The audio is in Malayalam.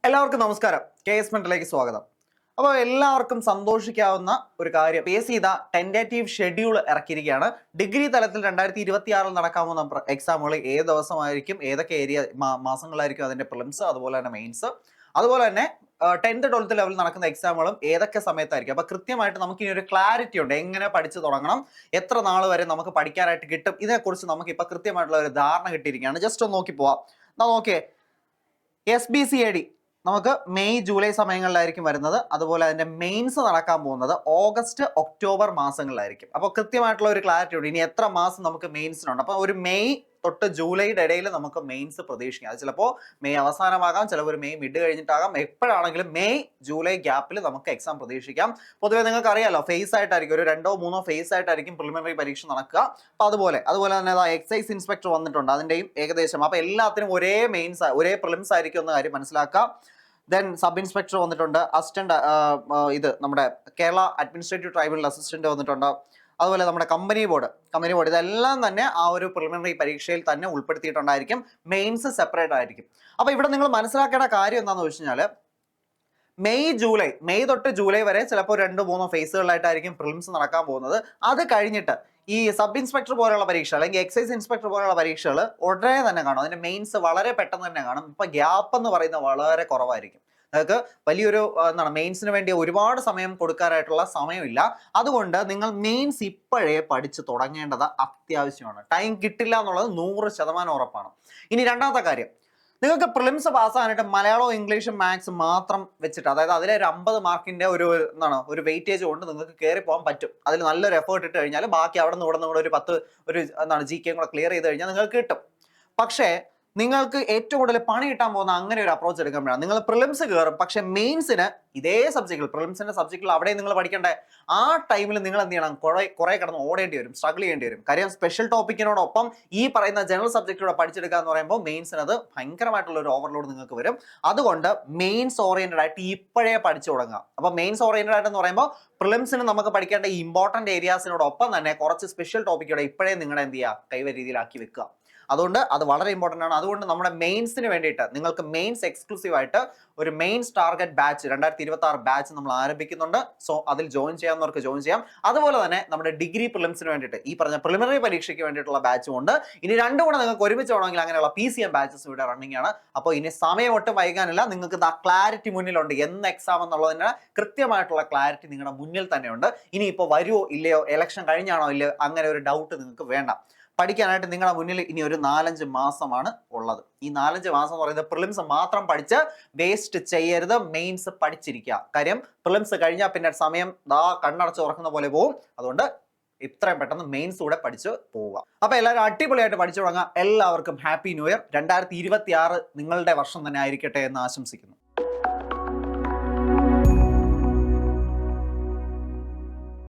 എല്ലാവർക്കും നമസ്കാരം. KS മെന്റലിലേക്ക് സ്വാഗതം. അപ്പോൾ എല്ലാവർക്കും സന്തോഷിക്കാവുന്ന ഒരു കാര്യം, PSC ഇതാ ടെൻറ്റേറ്റീവ് ഷെഡ്യൂൾ ഇറക്കിയിരിക്കുകയാണ്. ഡിഗ്രി തലത്തിൽ 2026 നടക്കാൻ പോകുന്ന എക്സാമുകൾ ഏത് ദിവസമായിരിക്കും, ഏതൊക്കെ മാസങ്ങളായിരിക്കും അതിന്റെ പ്രിലിംസ്, അതുപോലെ തന്നെ മെയിൻസ്, അതുപോലെ തന്നെ 10th 12th ലെവൽ നടക്കുന്ന എക്സാമുകളും ഏതൊക്കെ സമയത്തായിരിക്കും. അപ്പോൾ കൃത്യമായിട്ട് നമുക്ക് ഇനി ഒരു ക്ലാരിറ്റി ഉണ്ട്, എങ്ങനെ പഠിച്ചു തുടങ്ങണം, എത്ര നാൾ വരെ നമുക്ക് പഠിക്കാനായിട്ട് കിട്ടും, ഇതിനെക്കുറിച്ച് നമുക്ക് ഇപ്പോൾ കൃത്യമായിട്ടുള്ള ഒരു ധാരണ കിട്ടിയിരിക്കുകയാണ്. ജസ്റ്റ് ഒന്ന് നോക്കി പോവാം. നോക്കിയേ, SBCAD നമുക്ക് മെയ് ജൂലൈ സമയങ്ങളിലായിരിക്കും വരുന്നത്. അതുപോലെ അതിന്റെ മെയിൻസ് നടക്കാൻ പോകുന്നത് ഓഗസ്റ്റ് ഒക്ടോബർ മാസങ്ങളിലായിരിക്കും. അപ്പോൾ കൃത്യമായിട്ടുള്ള ഒരു ക്ലാരിറ്റി ഉണ്ട്, ഇനി എത്ര മാസം നമുക്ക് മെയിൻസിനുണ്ട്. അപ്പോൾ ഒരു മെയ് തൊട്ട് ജൂലൈയുടെ ഇടയിൽ നമുക്ക് മെയിൻസ് പ്രതീക്ഷിക്കാം. അത് ചിലപ്പോൾ മെയ് അവസാനമാകാം, ചിലപ്പോൾ ഒരു മെയ് മിഡ് കഴിഞ്ഞിട്ടാകാം. എപ്പോഴാണെങ്കിലും മെയ് ജൂലൈ ഗ്യാപ്പിൽ നമുക്ക് എക്സാം പ്രതീക്ഷിക്കാം. പൊതുവെ നിങ്ങൾക്ക് അറിയാലോ, ഫേസ് ആയിട്ടായിരിക്കും, ഒരു 2 or 3 ഫേസ് ആയിട്ടായിരിക്കും പ്രിലിമിനറി പരീക്ഷ നടക്കുക. അപ്പോൾ അതുപോലെ തന്നെ എക്സൈസ് ഇൻസ്പെക്ടർ വന്നിട്ടുണ്ട്, അതിന്റെയും ഏകദേശം. അപ്പോൾ എല്ലാത്തിനും ഒരേ മെയിൻസ്, ഒരേ പ്രിലിംസ് ആയിരിക്കും എന്ന കാര്യം മനസ്സിലാക്കാം. ദെൻ സബ് ഇൻസ്പെക്ടർ വന്നിട്ടുണ്ട്, അസിസ്റ്റന്റ് ഇത് നമ്മുടെ കേരള അഡ്മിനിസ്ട്രേറ്റീവ് ട്രൈബ്യൂണൽ അസിസ്റ്റന്റ് വന്നിട്ടുണ്ട്. അതുപോലെ നമ്മുടെ കമ്പനി ബോർഡ് ഇതെല്ലാം തന്നെ ആ ഒരു പ്രിലിമിനറി പരീക്ഷയിൽ തന്നെ ഉൾപ്പെടുത്തിയിട്ടുണ്ടായിരിക്കും. മെയിൻസ് സെപ്പറേറ്റ് ആയിരിക്കും. അപ്പോൾ ഇവിടെ നിങ്ങൾ മനസ്സിലാക്കേണ്ട കാര്യം എന്താണെന്ന് വെച്ച് കഴിഞ്ഞാൽ, മെയ് തൊട്ട് ജൂലൈ വരെ ചിലപ്പോൾ 2-3 ഫേസുകളിലായിട്ടായിരിക്കും പ്രിലിംസ് നടക്കാൻ പോകുന്നത്. അത് കഴിഞ്ഞിട്ട് ഈ സബ് ഇൻസ്പെക്ടർ പോലുള്ള പരീക്ഷ അല്ലെങ്കിൽ എക്സൈസ് ഇൻസ്പെക്ടർ പോലുള്ള പരീക്ഷകൾ ഉടനെ തന്നെ കാണും. അതിന്റെ മെയിൻസ് വളരെ പെട്ടെന്ന് തന്നെ കാണും. ഇപ്പൊ ഗ്യാപ്പ് എന്ന് പറയുന്നത് വളരെ കുറവായിരിക്കും. നിങ്ങൾക്ക് വലിയൊരു മെയിൻസിന് വേണ്ടി ഒരുപാട് സമയം കൊടുക്കാനായിട്ടുള്ള സമയമില്ല. അതുകൊണ്ട് നിങ്ങൾ മെയിൻസ് ഇപ്പോഴേ പഠിച്ചു തുടങ്ങേണ്ടത് അത്യാവശ്യമാണ്. ടൈം കിട്ടില്ല എന്നുള്ളത് 100% ഉറപ്പാണ്. ഇനി രണ്ടാമത്തെ കാര്യം, നിങ്ങൾക്ക് പ്രിലിംസ് പാസ്സാകാനായിട്ട് മലയാളവും ഇംഗ്ലീഷും മാത്സ് മാത്രം വെച്ചിട്ട്, അതായത് അതിലെ ഒരു 50 മാർക്കിന്റെ ഒരു വെയിറ്റേജ് കൊണ്ട് നിങ്ങൾക്ക് കയറി പോകാൻ പറ്റും. അതിൽ നല്ലൊരു എഫേർട്ട് ഇട്ട് കഴിഞ്ഞാൽ ബാക്കി അവിടെ നിന്ന് ഇവിടെ ഒരു 10 GK കൂടെ ക്ലിയർ ചെയ്ത് കഴിഞ്ഞാൽ നിങ്ങൾക്ക് കിട്ടും. പക്ഷേ നിങ്ങൾക്ക് ഏറ്റവും കൂടുതൽ പണി കിട്ടാൻ പോകുന്ന അങ്ങനെ ഒരു അപ്രോച്ച് എടുക്കുമ്പോഴാണ്. നിങ്ങൾ പ്രിലിംസ് കയറും, പക്ഷെ മെയിൻസിന് ഇതേ സബ്ജക്റ്റിൽ, പ്രിലിംസിന്റെ സബ്ജക്റ്റിൽ അവിടെ നിങ്ങൾ പഠിക്കേണ്ടേ. ആ ടൈമിൽ നിങ്ങൾ എന്ത് ചെയ്യണം, കുറെ കിടന്ന് ഓടേണ്ടി വരും, സ്ട്രഗിൾ ചെയ്യേണ്ടി വരും. കാര്യം സ്പെഷ്യൽ ടോപ്പിക്കിനോടൊപ്പം ഈ പറയുന്ന ജനറൽ സബ്ജക്റ്റിലൂടെ പഠിച്ചെടുക്കുക എന്ന് പറയുമ്പോൾ മെയിൻസിന് അത് ഭയങ്കരമായിട്ടുള്ള ഒരു ഓവർലോഡ് നിങ്ങൾക്ക് വരും. അതുകൊണ്ട് മെയിൻസ് ഓറിയന്റഡ് ആയിട്ട് ഇപ്പോഴേ പഠിച്ചു തുടങ്ങുക. അപ്പോൾ മെയിൻസ് ഓറിയന്റഡ് ആയിട്ട് എന്ന് പറയുമ്പോൾ പ്രിലിംസിന് നമുക്ക് പഠിക്കേണ്ട ഈ ഇമ്പോർട്ടന്റ് ഏരിയാസിനോടൊപ്പം തന്നെ കുറച്ച് സ്പെഷ്യൽ ടോപ്പിക്കോടെ ഇപ്പോഴേ നിങ്ങളുടെ എന്ത് ചെയ്യുക, കൈവ രീതിയിലാക്കി വെക്കുക. അതുകൊണ്ട് അത് വളരെ ഇമ്പോർട്ടൻ്റ് ആണ്. അതുകൊണ്ട് നമ്മുടെ മെയിൻസിന് വേണ്ടിയിട്ട് നിങ്ങൾക്ക് മെയിൻസ് എക്സ്ക്ലൂസീവ് ആയിട്ട് ഒരു മെയിൻസ് ടാർഗറ്റ് ബാച്ച് 2026 ബാച്ച് നമ്മൾ ആരംഭിക്കുന്നുണ്ട്. സോ അതിൽ ജോയിൻ ചെയ്യാവുന്നവർക്ക് ജോയിൻ ചെയ്യാം. അതുപോലെ തന്നെ നമ്മുടെ ഡിഗ്രി പ്രിലിംസിന് വേണ്ടിയിട്ട് ഈ പറഞ്ഞ പ്രിലിമിനറി പരീക്ഷയ്ക്ക് വേണ്ടിയിട്ടുള്ള ബാച്ചും ഉണ്ട്. ഇനി രണ്ടും കൂടെ നിങ്ങൾക്ക് ഒരുമിച്ച് വേണമെങ്കിൽ അങ്ങനെയുള്ള PCM ബാച്ചസ് ഇവിടെ റണ്ണിങ് ആണ്. അപ്പോൾ ഇനി സമയം ഒട്ടും വൈകാനില്ല. നിങ്ങൾക്ക് ക്ലാരിറ്റി മുന്നിലുണ്ട്, എന്ന് എക്സാം എന്നുള്ളതിന് കൃത്യമായിട്ടുള്ള ക്ലാരിറ്റി നിങ്ങളുടെ മുന്നിൽ തന്നെയുണ്ട്. ഇനിയിപ്പോൾ വരുമോ ഇല്ലയോ, ഇലക്ഷൻ കഴിഞ്ഞാണോ ഇല്ലയോ, അങ്ങനെ ഒരു ഡൗട്ട് നിങ്ങൾക്ക് വേണ്ട. പഠിക്കാനായിട്ട് നിങ്ങളുടെ മുന്നിൽ ഇനി ഒരു 4-5 മാസമാണ് ഉള്ളത്. ഈ 4-5 മാസം എന്ന് പറയുന്നത് പ്രിലിംസ് മാത്രം പഠിച്ച് വേസ്റ്റ് ചെയ്യരുത്, മെയിൻസ് പഠിച്ചിരിക്കുക. കാര്യം പ്രിലിംസ് കഴിഞ്ഞാൽ പിന്നെ സമയം കണ്ണടച്ച് ഉറക്കുന്ന പോലെ പോകും. അതുകൊണ്ട് ഇത്രയും പെട്ടെന്ന് മെയിൻസ് കൂടെ പഠിച്ച് പോവുക. അപ്പൊ എല്ലാവരും അടിപൊളിയായിട്ട് പഠിച്ചു തുടങ്ങാം. എല്ലാവർക്കും ഹാപ്പി ന്യൂ ഇയർ. 2026 നിങ്ങളുടെ വർഷം തന്നെ ആയിരിക്കട്ടെ എന്ന് ആശംസിക്കുന്നു.